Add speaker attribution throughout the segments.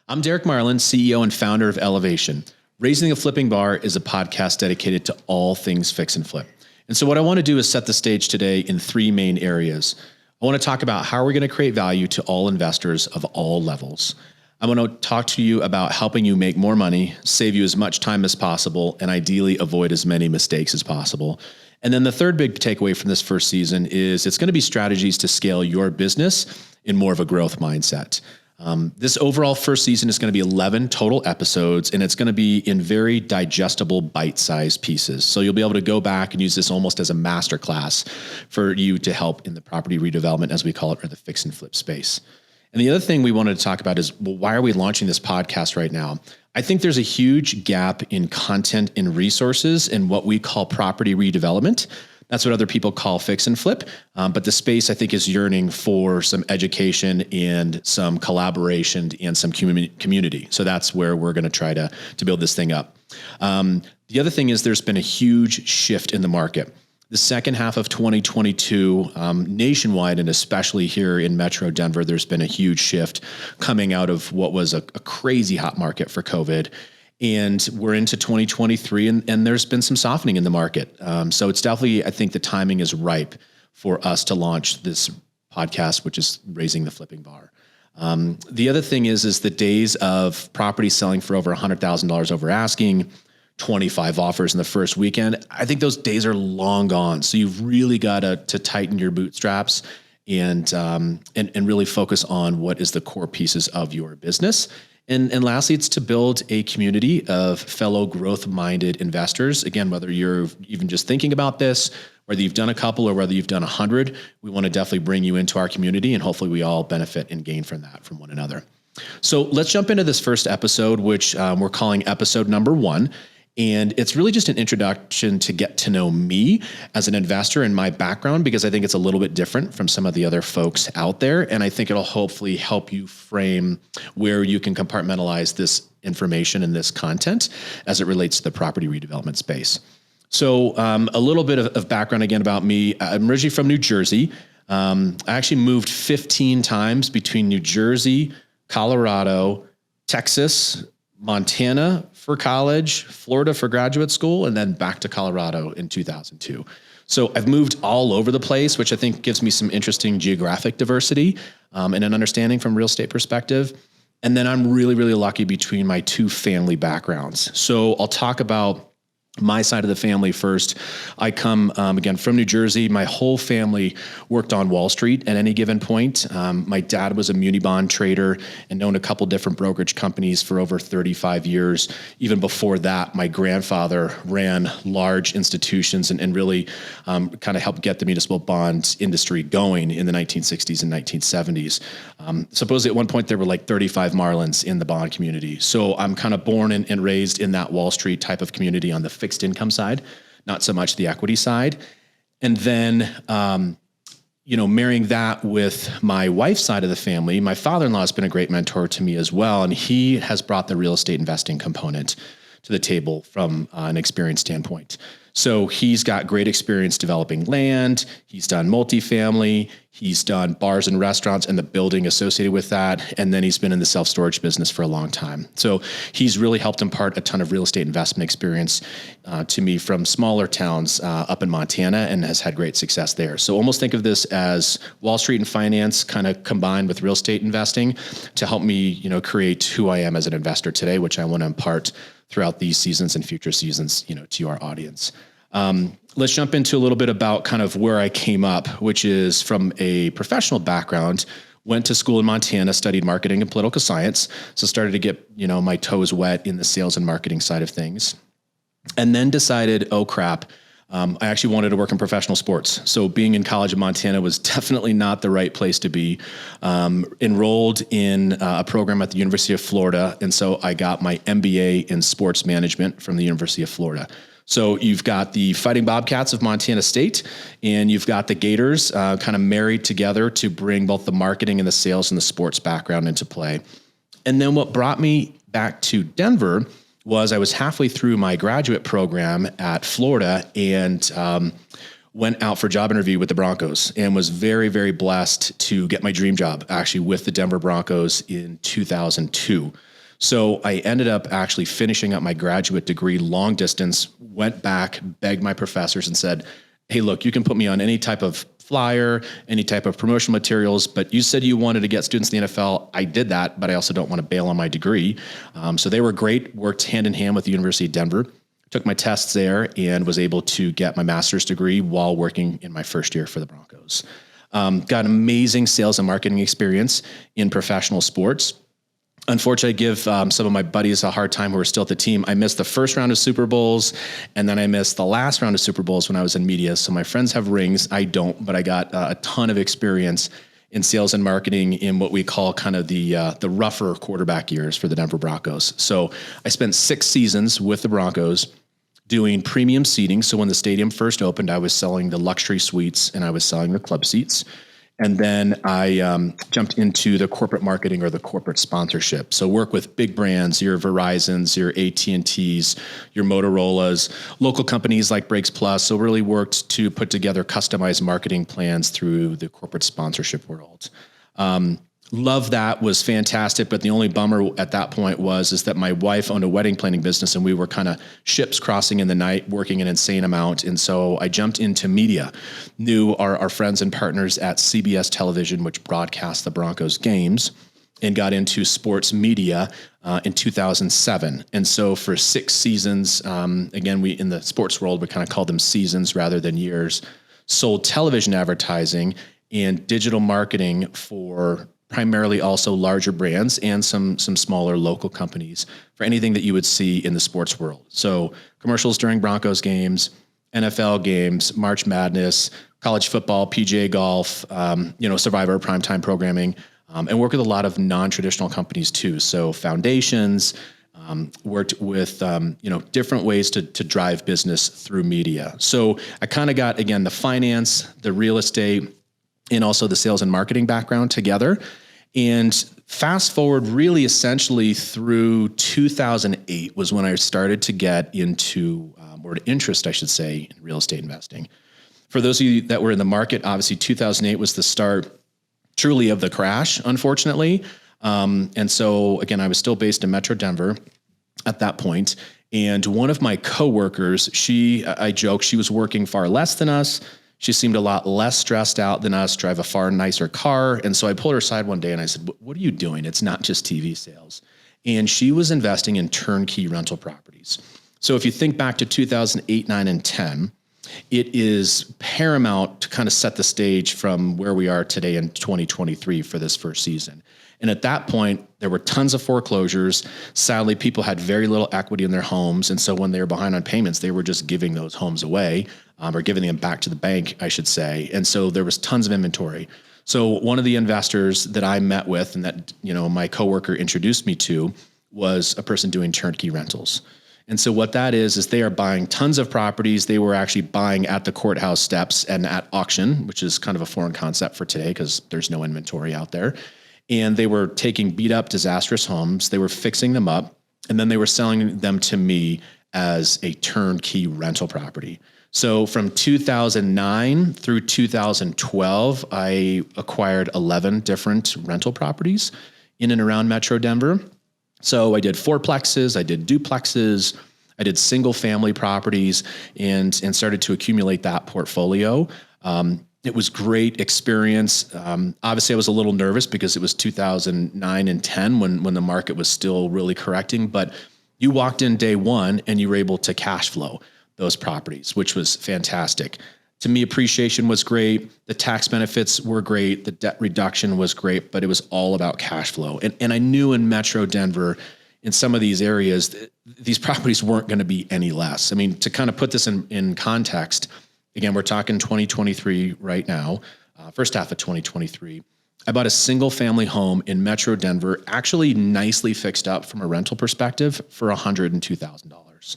Speaker 1: I'm Derek Marlin, CEO and founder of Elevation. Raising the Flipping Bar is a podcast dedicated to all things fix and flip. And so what I want to do is set the stage today in three main areas. I want to talk about how we're going to create value to all investors of all levels. I want to talk to you about helping you make more money, save you as much time as possible, and ideally avoid as many mistakes as possible. And then the third big takeaway from this first season is it's going to be strategies to scale your business in more of a growth mindset. This overall first season is going to be 11 total episodes, and it's going to be in very digestible, bite-sized pieces. So you'll be able to go back and use this almost as a masterclass for you to help in the property redevelopment, as we call it, or the fix and flip space. And the other thing we wanted to talk about is, well, why are we launching this podcast right now? I think there's a huge gap in content and resources in what we call property redevelopment. That's what other people call fix and flip. But the space, I think, is yearning for some education and some collaboration and some community. So that's where we're going to try to build this thing up. The other thing is there's been a huge shift in the market. The second half of 2022, nationwide, and especially here in Metro Denver, there's been a huge shift coming out of what was a crazy hot market for COVID. And we're into 2023, and there's been some softening in the market. So it's definitely, I think the timing is ripe for us to launch this podcast, which is Raising the Flipping Bar. The other thing is the days of property selling for over $100,000 over asking, 25 offers in the first weekend, I think those days are long gone. So you've really got to tighten your bootstraps and really focus on what is the core pieces of your business. And lastly, it's to build a community of fellow growth-minded investors. Again, whether you're even just thinking about this, whether you've done a couple or whether you've done 100, we want to definitely bring you into our community, and hopefully we all benefit and gain from that, from one another. So let's jump into this first episode, which we're calling episode number 1. And it's really just an introduction to get to know me as an investor and my background, because I think it's a little bit different from some of the other folks out there. And I think it'll hopefully help you frame where you can compartmentalize this information and this content as it relates to the property redevelopment space. So a little bit of background again about me. I'm originally from New Jersey. I actually moved 15 times between New Jersey, Colorado, Texas, Montana for college, Florida for graduate school, and then back to Colorado in 2002. So I've moved all over the place, which I think gives me some interesting geographic diversity and an understanding from real estate perspective. And then I'm really, really lucky between my two family backgrounds. So I'll talk about my side of the family first. I come, again, from New Jersey. My whole family worked on Wall Street at any given point. My dad was a muni bond trader and owned a couple different brokerage companies for over 35 years. Even before that, my grandfather ran large institutions and really kind of helped get the municipal bond industry going in the 1960s and 1970s. Supposedly at one point there were like 35 Marlins in the bond community. So I'm kind of born and raised in that Wall Street type of community on the fixed income side, not so much the equity side. And then, marrying that with my wife's side of the family, my father-in-law has been a great mentor to me as well. And he has brought the real estate investing component to the table from an experience standpoint. So he's got great experience developing land. He's done multifamily. He's done bars and restaurants and the building associated with that. And then he's been in the self-storage business for a long time. So he's really helped impart a ton of real estate investment experience to me from smaller towns up in Montana, and has had great success there. So almost think of this as Wall Street and finance kind of combined with real estate investing to help me, create who I am as an investor today, which I want to impart throughout these seasons and future seasons, to our audience. Let's jump into a little bit about kind of where I came up, which is from a professional background. Went to school in Montana, studied marketing and political science. So started to get, my toes wet in the sales and marketing side of things. And then decided, oh crap, I actually wanted to work in professional sports. So being in college in Montana was definitely not the right place to be. Enrolled in a program at the University of Florida. And so I got my MBA in sports management from the University of Florida. So you've got the Fighting Bobcats of Montana State, and you've got the Gators kind of married together to bring both the marketing and the sales and the sports background into play. And then what brought me back to Denver was I was halfway through my graduate program at Florida and went out for a job interview with the Broncos, and was very, very blessed to get my dream job actually with the Denver Broncos in 2002. So I ended up actually finishing up my graduate degree long distance, went back, begged my professors and said, hey, look, you can put me on any type of flyer, any type of promotional materials, but you said you wanted to get students in the NFL. I did that, but I also don't want to bail on my degree. So they were great, worked hand in hand with the University of Denver, took my tests there and was able to get my master's degree while working in my first year for the Broncos. Got amazing sales and marketing experience in professional sports. Unfortunately, I give some of my buddies a hard time who are still at the team. I missed the first round of Super Bowls, and then I missed the last round of Super Bowls when I was in media. So my friends have rings. I don't, but I got a ton of experience in sales and marketing in what we call kind of the rougher quarterback years for the Denver Broncos. So I spent 6 seasons with the Broncos doing premium seating. So when the stadium first opened, I was selling the luxury suites and I was selling the club seats. And then I jumped into the corporate marketing or the corporate sponsorship. So work with big brands, your Verizons, your AT&Ts, your Motorola's, local companies like Breaks Plus. So really worked to put together customized marketing plans through the corporate sponsorship world. Love that, was fantastic. But the only bummer at that point is that my wife owned a wedding planning business and we were kind of ships crossing in the night, working an insane amount. And so I jumped into media, knew our friends and partners at CBS Television, which broadcast the Broncos games, and got into sports media in 2007. And so for 6 seasons, again, we in the sports world, we kind of call them seasons rather than years, sold television advertising and digital marketing for primarily also larger brands and some smaller local companies for anything that you would see in the sports world. So commercials during Broncos games, NFL games, March Madness, college football, PGA golf, Survivor primetime programming, and work with a lot of non-traditional companies too. So foundations, worked with, different ways to drive business through media. So I kind of got, again, the finance, the real estate, and also the sales and marketing background together. And fast forward really essentially through 2008 was when I started to get into, or interest, I should say, in real estate investing. For those of you that were in the market, obviously 2008 was the start truly of the crash, unfortunately. And so again, I was still based in Metro Denver at that point. And one of my coworkers, I joke, she was working far less than us. She seemed a lot less stressed out than us, drive a far nicer car. And so I pulled her aside one day and I said, what are you doing? It's not just TV sales. And she was investing in turnkey rental properties. So if you think back to 2008, 9, and 10, it is paramount to kind of set the stage from where we are today in 2023 for this first season. And at that point, there were tons of foreclosures. Sadly, people had very little equity in their homes. And so when they were behind on payments, they were just giving those homes away, or giving them back to the bank, I should say. And so there was tons of inventory. So one of the investors that I met with and that, my coworker introduced me to was a person doing turnkey rentals. And so what that is they are buying tons of properties. They were actually buying at the courthouse steps and at auction, which is kind of a foreign concept for today because there's no inventory out there. And they were taking beat up, disastrous homes. They were fixing them up, and then they were selling them to me as a turnkey rental property. So from 2009 through 2012, I acquired 11 different rental properties in and around Metro Denver. So I did fourplexes, I did duplexes, I did single family properties and started to accumulate that portfolio. It was great experience. Obviously I was a little nervous because it was 2009 and 10 when the market was still really correcting, but you walked in day one and you were able to cash flow those properties, which was fantastic. To me, appreciation was great. The tax benefits were great. The debt reduction was great, but it was all about cash flow. And I knew in Metro Denver, in some of these areas, these properties weren't going to be any less. I mean, to kind of put this in context, again, we're talking 2023 right now, first half of 2023. I bought a single family home in Metro Denver, actually nicely fixed up from a rental perspective for $102,000.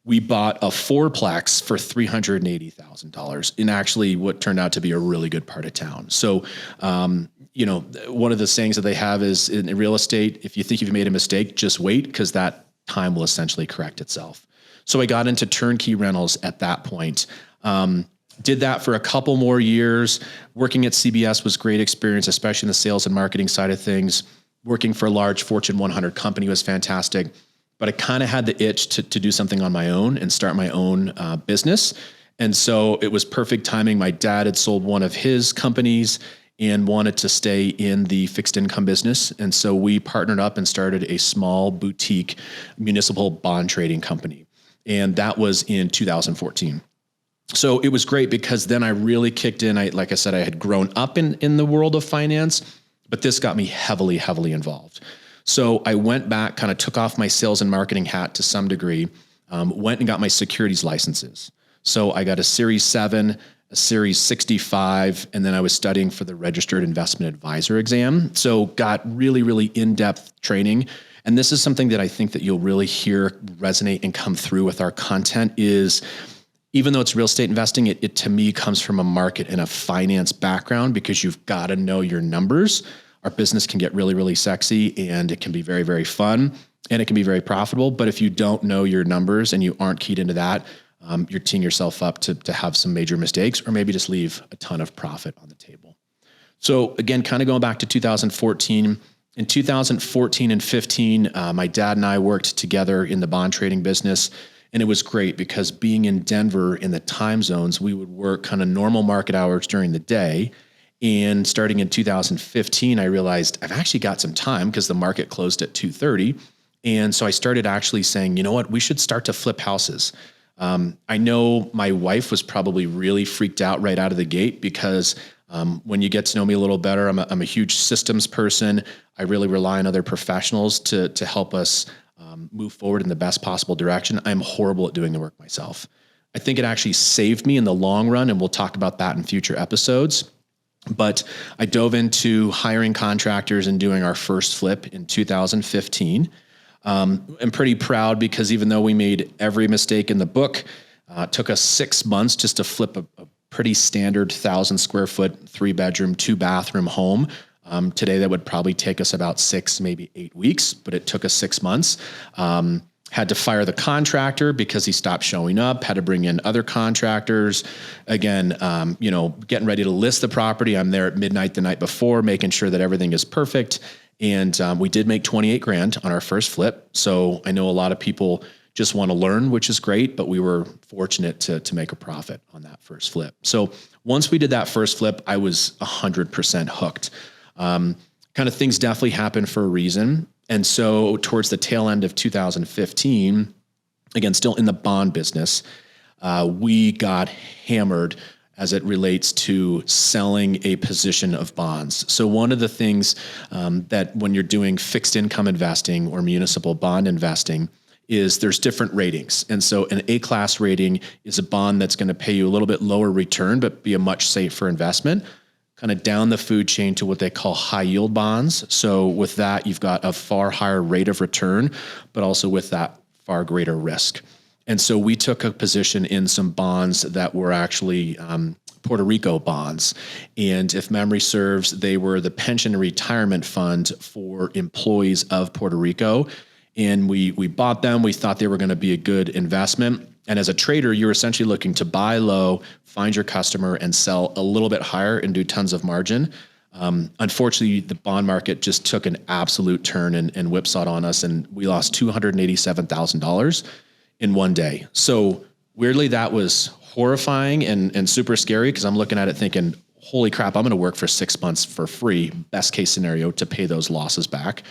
Speaker 1: We bought a fourplex for $380,000 in actually what turned out to be a really good part of town. So, one of the sayings that they have is in real estate, if you think you've made a mistake, just wait because that time will essentially correct itself. So I got into turnkey rentals at that point. Did that for a couple more years. Working at CBS was great experience, especially in the sales and marketing side of things. Working for a large Fortune 100 company was fantastic, but I kind of had the itch to do something on my own and start my own business. And so it was perfect timing. My dad had sold one of his companies and wanted to stay in the fixed income business. And so we partnered up and started a small boutique municipal bond trading company. And that was in 2014. So it was great because then I really kicked in. Like I said, I had grown up in the world of finance, but this got me heavily, heavily involved. So I went back, kind of took off my sales and marketing hat to some degree, went and got my securities licenses. So I got a Series 7, a Series 65, and then I was studying for the Registered Investment Advisor exam. So got really, really in-depth training. And this is something that I think that you'll really hear resonate and come through with our content is, even though it's real estate investing, it to me comes from a market and a finance background because you've got to know your numbers. Our business can get really, really sexy and it can be very, very fun and it can be very profitable. But if you don't know your numbers and you aren't keyed into that, you're teeing yourself up to have some major mistakes or maybe just leave a ton of profit on the table. So again, kind of going back to 2014, in 2014 and 15, my dad and I worked together in the bond trading business. And it was great because being in Denver in the time zones, we would work kind of normal market hours during the day. And starting in 2015, I realized I've actually got some time because the market closed at 2:30. And so I started actually saying, you know what, we should start to flip houses. I know my wife was probably really freaked out right out of the gate because when you get to know me a little better, I'm a huge systems person. I really rely on other professionals to help us move forward in the best possible direction. I'm horrible at doing the work myself. I think it actually saved me in the long run, and we'll talk about that in future episodes. But I dove into hiring contractors and doing our first flip in 2015. I'm pretty proud because even though we made every mistake in the book, it took us 6 months just to flip a pretty standard 1,000 square foot, 3-bedroom, 2-bathroom home. Today, that would probably take us about 6, maybe 8 weeks, but it took us 6 months. Had to fire the contractor because he stopped showing up, had to bring in other contractors. Again, getting ready to list the property. I'm there at midnight the night before, making sure that everything is perfect. And we did make 28 grand on our first flip. So I know a lot of people just want to learn, which is great, but we were fortunate to make a profit on that first flip. So once we did that first flip, I was 100% hooked. Kind of things definitely happen for a reason. And so towards the tail end of 2015, again, still in the bond business, we got hammered as it relates to selling a position of bonds. So one of the things that when you're doing fixed income investing or municipal bond investing is there's different ratings. And so an A-class rating is a bond that's going to pay you a little bit lower return, but be a much safer investment, kind of down the food chain to what they call high yield bonds. So with that, you've got a far higher rate of return, but also with that far greater risk. And so we took a position in some bonds that were actually Puerto Rico bonds. And if memory serves, they were the pension and retirement fund for employees of Puerto Rico. And we bought them. We thought they were going to be a good investment. And as a trader, you're essentially looking to buy low, find your customer, and sell a little bit higher and do tons of margin. Unfortunately, the bond market just took an absolute turn and whipsawed on us, and we lost $287,000 in one day. So weirdly, that was horrifying and super scary because I'm looking at it thinking, holy crap, I'm going to work for 6 months for free, best case scenario, to pay those losses back.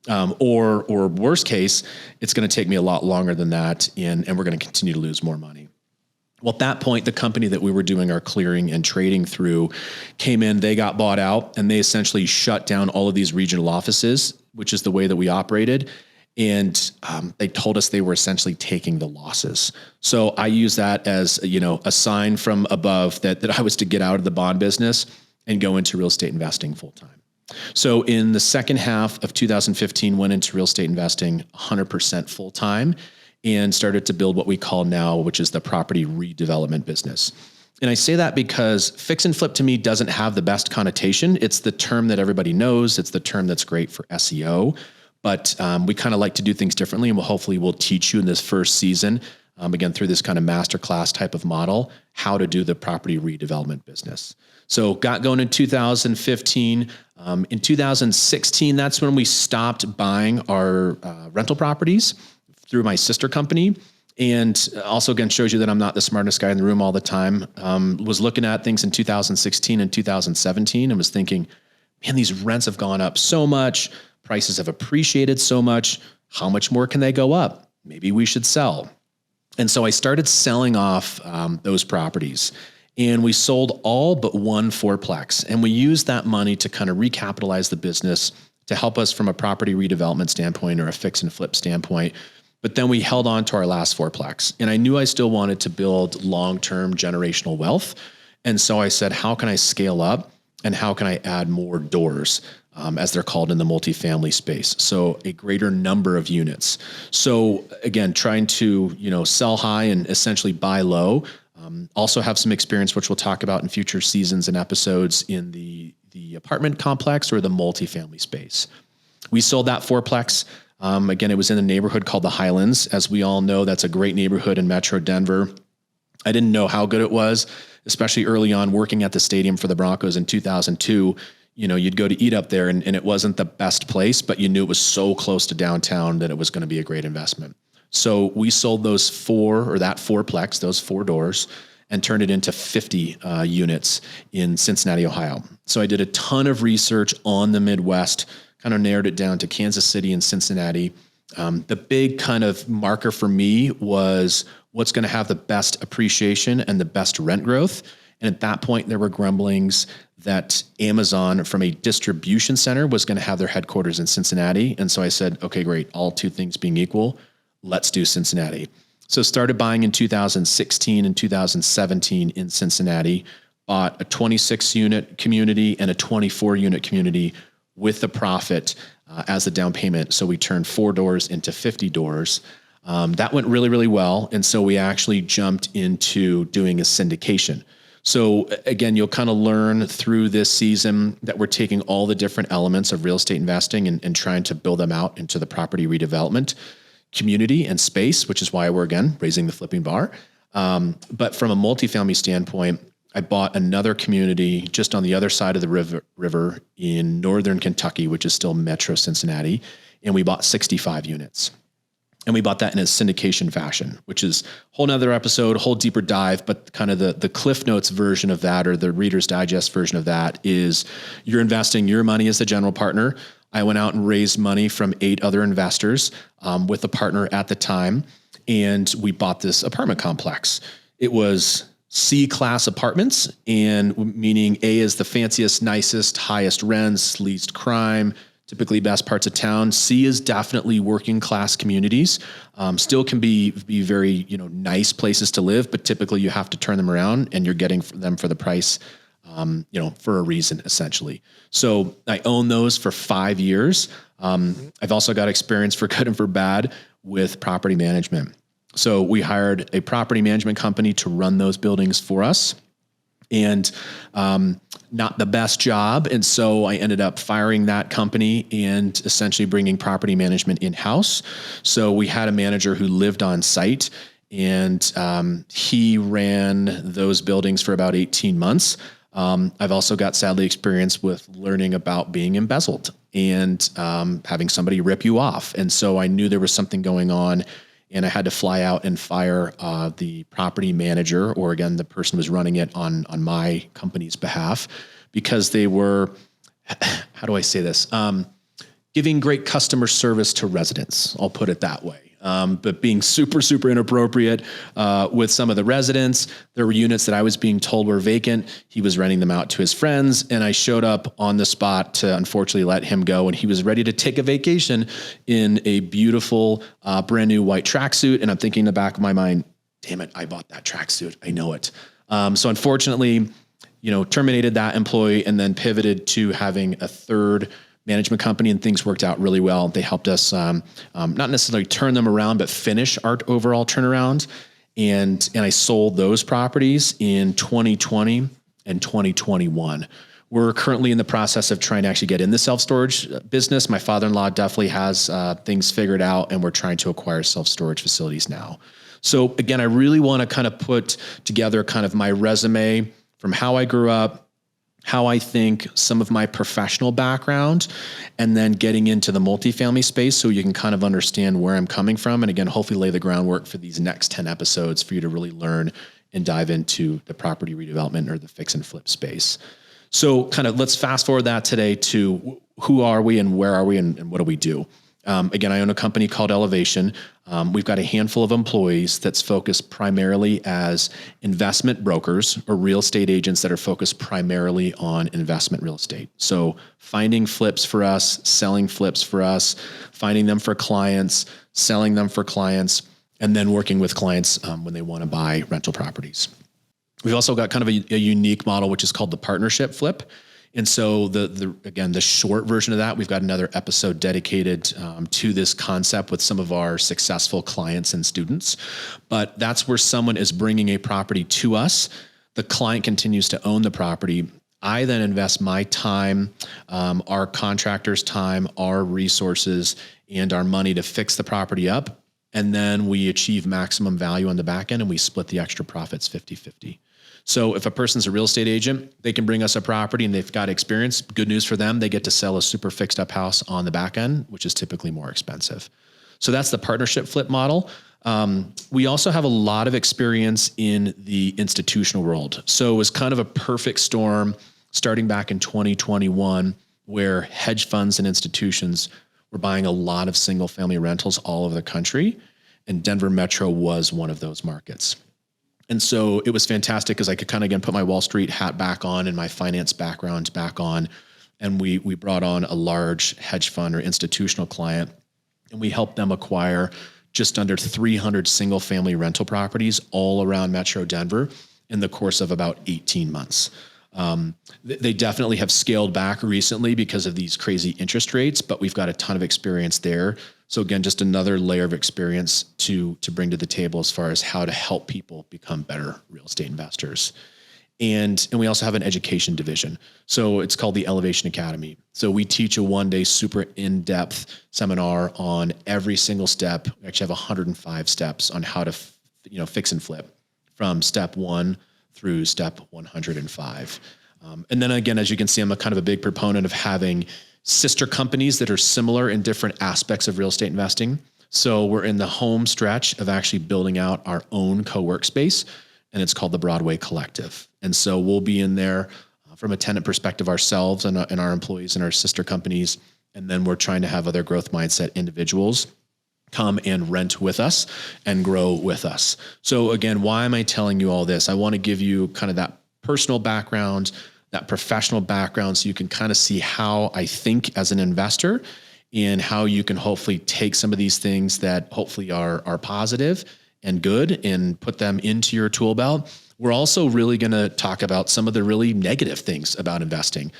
Speaker 1: Or worst case, it's going to take me a lot longer than that, and we're going to continue to lose more money. Well, at that point, the company that we were doing our clearing and trading through came in, they got bought out, and they essentially shut down all of these regional offices, which is the way that we operated. And they told us they were essentially taking the losses. So I use that as, a sign from above that I was to get out of the bond business and go into real estate investing full time. So in the second half of 2015, went into real estate investing 100% full time and started to build what we call now, which is the property redevelopment business. And I say that because fix and flip to me doesn't have the best connotation. It's the term that everybody knows. It's the term that's great for SEO, but we kind of like to do things differently. And hopefully we'll teach you in this first season, again, through this kind of masterclass type of model, how to do the property redevelopment business. So got going in 2015, In 2016, that's when we stopped buying our rental properties through my sister company. And also, again, shows you that I'm not the smartest guy in the room all the time. Was looking at things in 2016 and 2017 and was thinking, man, these rents have gone up so much. Prices have appreciated so much. How much more can they go up? Maybe we should sell. And so I started selling off those properties. And we sold all but one fourplex. And we used that money to kind of recapitalize the business to help us from a property redevelopment standpoint or a fix and flip standpoint. But then we held on to our last fourplex. And I knew I still wanted to build long-term generational wealth. And so I said, how can I scale up and how can I add more doors, as they're called in the multifamily space? So a greater number of units. So again, trying to, sell high and essentially buy low. Also have some experience, which we'll talk about in future seasons and episodes in the apartment complex or the multifamily space. We sold that fourplex. Again, it was in a neighborhood called the Highlands. As we all know, that's a great neighborhood in Metro Denver. I didn't know how good it was, especially early on working at the stadium for the Broncos in 2002. You'd go to eat up there and it wasn't the best place, but you knew it was so close to downtown that it was going to be a great investment. So we sold that fourplex, those 4 doors, and turned it into 50 units in Cincinnati, Ohio. So I did a ton of research on the Midwest, kind of narrowed it down to Kansas City and Cincinnati. The big kind of marker for me was what's going to have the best appreciation and the best rent growth. And at that point, there were grumblings that Amazon from a distribution center was going to have their headquarters in Cincinnati. And so I said, okay, great. All 2 things being equal, let's do Cincinnati. So started buying in 2016 and 2017 in Cincinnati, bought a 26 unit community and a 24 unit community with the profit as the down payment. So we turned 4 doors into 50 doors. That went really, really well. And so we actually jumped into doing a syndication. So again, you'll kind of learn through this season that we're taking all the different elements of real estate investing and trying to build them out into the property redevelopment community and space, which is why we're, again, raising the flipping bar. But from a multifamily standpoint, I bought another community just on the other side of the river in northern Kentucky, which is still Metro Cincinnati, and we bought 65 units. And we bought that in a syndication fashion, which is a whole nother episode, a whole deeper dive, but kind of the Cliff Notes version of that, or the Reader's Digest version of that, is you're investing your money as the general partner. I went out and raised money from 8 other investors with a partner at the time, and we bought this apartment complex. It was C-class apartments, and meaning A is the fanciest, nicest, highest rents, least crime, typically best parts of town. C is definitely working class communities. Still can be very nice places to live, but typically you have to turn them around, and you're getting them for the price, for a reason, essentially. So I own those for 5 years. I've also got experience, for good and for bad, with property management. So we hired a property management company to run those buildings for us, and not the best job. And so I ended up firing that company and essentially bringing property management in-house. So we had a manager who lived on site, and he ran those buildings for about 18 months. I've also got, sadly, experience with learning about being embezzled and having somebody rip you off. And so I knew there was something going on, and I had to fly out and fire the property manager, or again, the person who was running it on my company's behalf, because they were, how do I say this? Giving great customer service to residents. I'll put it that way. But being super, super inappropriate with some of the residents. There were units that I was being told were vacant. He was renting them out to his friends, and I showed up on the spot to unfortunately let him go. And he was ready to take a vacation in a beautiful, brand new white tracksuit. And I'm thinking in the back of my mind, damn it, I bought that tracksuit. I know it. So unfortunately, terminated that employee and then pivoted to having a third management company, and things worked out really well. They helped us not necessarily turn them around, but finish our overall turnaround. And I sold those properties in 2020 and 2021. We're currently in the process of trying to actually get in the self-storage business. My father-in-law definitely has things figured out, and we're trying to acquire self-storage facilities now. So again, I really want to kind of put together kind of my resume from how I grew up, how I think, some of my professional background, and then getting into the multifamily space so you can kind of understand where I'm coming from. And again, hopefully lay the groundwork for these next 10 episodes for you to really learn and dive into the property redevelopment or the fix and flip space. So kind of let's fast forward that today to who are we and where are we and what do we do? Again, I own a company called Elevation. We've got a handful of employees that's focused primarily as investment brokers or real estate agents that are focused primarily on investment real estate. So finding flips for us, selling flips for us, finding them for clients, selling them for clients, and then working with clients when they want to buy rental properties. We've also got kind of a unique model, which is called the partnership flip. And so the short version of that, we've got another episode dedicated to this concept with some of our successful clients and students. But that's where someone is bringing a property to us. The client continues to own the property. I then invest my time, our contractors' time, our resources, and our money to fix the property up. And then we achieve maximum value on the back end and we split the extra profits 50-50. So if a person's a real estate agent, they can bring us a property and they've got experience. Good news for them. They get to sell a super fixed up house on the back end, which is typically more expensive. So that's the partnership flip model. We also have a lot of experience in the institutional world. So it was kind of a perfect storm starting back in 2021 where hedge funds and institutions were buying a lot of single family rentals all over the country. And Denver Metro was one of those markets. And so it was fantastic because I could kind of, again, put my Wall Street hat back on and my finance background back on. And we brought on a large hedge fund or institutional client, and we helped them acquire just under 300 single family rental properties all around Metro Denver in the course of about 18 months. They definitely have scaled back recently because of these crazy interest rates, but we've got a ton of experience there. So again, just another layer of experience to bring to the table as far as how to help people become better real estate investors. And we also have an education division. So it's called the Elevation Academy. So we teach a one-day super in-depth seminar on every single step. We actually have 105 steps on how to fix and flip from step 1 through step 105. And then again, as you can see, I'm a kind of a big proponent of having sister companies that are similar in different aspects of real estate investing. So we're in the home stretch of actually building out our own co-work space, and it's called the Broadway Collective. And so we'll be in there from a tenant perspective ourselves and our employees and our sister companies. And then we're trying to have other growth mindset individuals come and rent with us and grow with us. So again, why am I telling you all this? I want to give you kind of that personal background, that professional background, so you can kind of see how I think as an investor and how you can hopefully take some of these things that hopefully are positive and good and put them into your tool belt. We're also really going to talk about some of the really negative things about investing.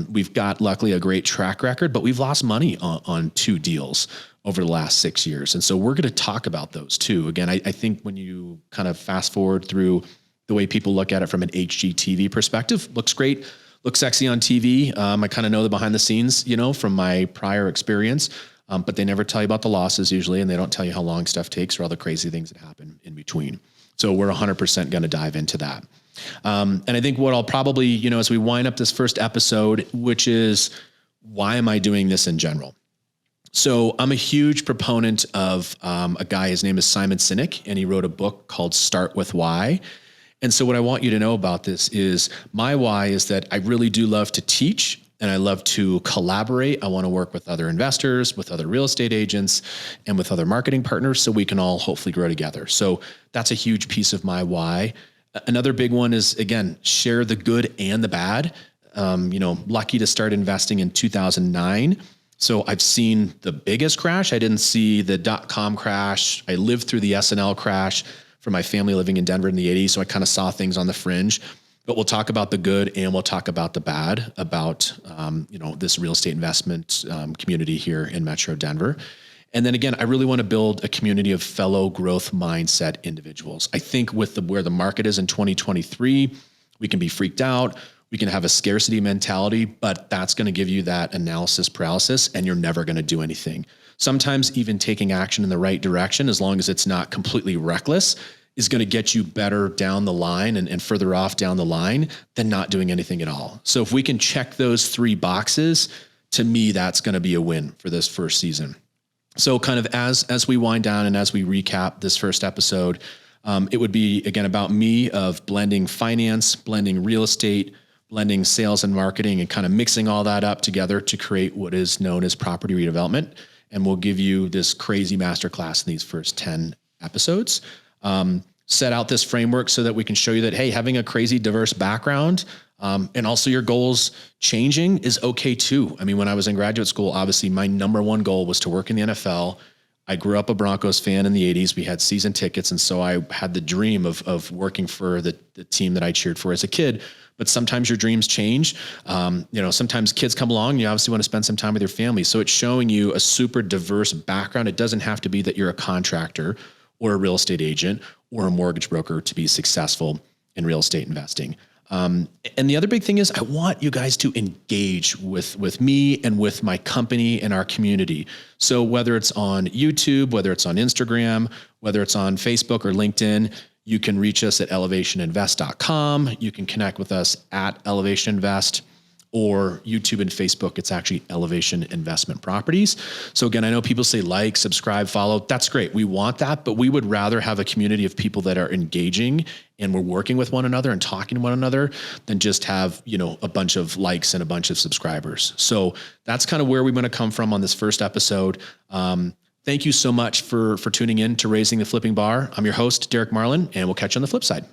Speaker 1: We've got luckily a great track record, but we've lost money on 2 deals over the last 6 years. And so we're going to talk about those too. Again, I think when you kind of fast forward through the way people look at it from an HGTV perspective, looks great, looks sexy on TV. I kind of know the behind the scenes, from my prior experience, but they never tell you about the losses usually, and they don't tell you how long stuff takes or all the crazy things that happen in between. So we're 100% going to dive into that. And I think what I'll probably, as we wind up this first episode, which is why am I doing this in general? So I'm a huge proponent of a guy, his name is Simon Sinek, and he wrote a book called Start With Why. And so what I want you to know about this is my why is that I really do love to teach and I love to collaborate. I want to work with other investors, with other real estate agents, and with other marketing partners so we can all hopefully grow together. So that's a huge piece of my why. Another big one is, again, share the good and the bad. Lucky to start investing in 2009. So I've seen the biggest crash. I didn't see the .com crash. I lived through the S&L crash for my family living in Denver in the 80s. So I kind of saw things on the fringe, but we'll talk about the good and we'll talk about the bad about, this real estate investment community here in Metro Denver. And then again, I really want to build a community of fellow growth mindset individuals. I think with where the market is in 2023, we can be freaked out. We can have a scarcity mentality, but that's going to give you that analysis paralysis and you're never going to do anything. Sometimes even taking action in the right direction, as long as it's not completely reckless, is going to get you better down the line and further off down the line than not doing anything at all. So if we can check those 3 boxes, to me, that's going to be a win for this first season. So kind of as we wind down and as we recap this first episode, it would be, again, about me of blending finance, blending real estate, blending sales and marketing, and kind of mixing all that up together to create what is known as property redevelopment. And we'll give you this crazy masterclass in these first 10 episodes. Set out this framework so that we can show you that, hey, having a crazy diverse background and also your goals changing is okay too. I mean, when I was in graduate school, obviously my number one goal was to work in the NFL. I grew up a Broncos fan in the 80s. We had season tickets. And so I had the dream of working for the team that I cheered for as a kid. But sometimes your dreams change. Sometimes kids come along and you obviously want to spend some time with your family. So it's showing you a super diverse background. It doesn't have to be that you're a contractor or a real estate agent or a mortgage broker to be successful in real estate investing. And the other big thing is I want you guys to engage with me and with my company and our community. So whether it's on YouTube, whether it's on Instagram, whether it's on Facebook or LinkedIn, you can reach us at elevationinvest.com. You can connect with us at Elevation Invest, or YouTube and Facebook. It's actually Elevation Investment Properties. So again, I know people say like, subscribe, follow. That's great. We want that, but we would rather have a community of people that are engaging and we're working with one another and talking to one another than just have, a bunch of likes and a bunch of subscribers. So that's kind of where we're going to come from on this first episode. Thank you so much for tuning in to Raising the Flipping Bar. I'm your host, Derek Marlin, and we'll catch you on the flip side.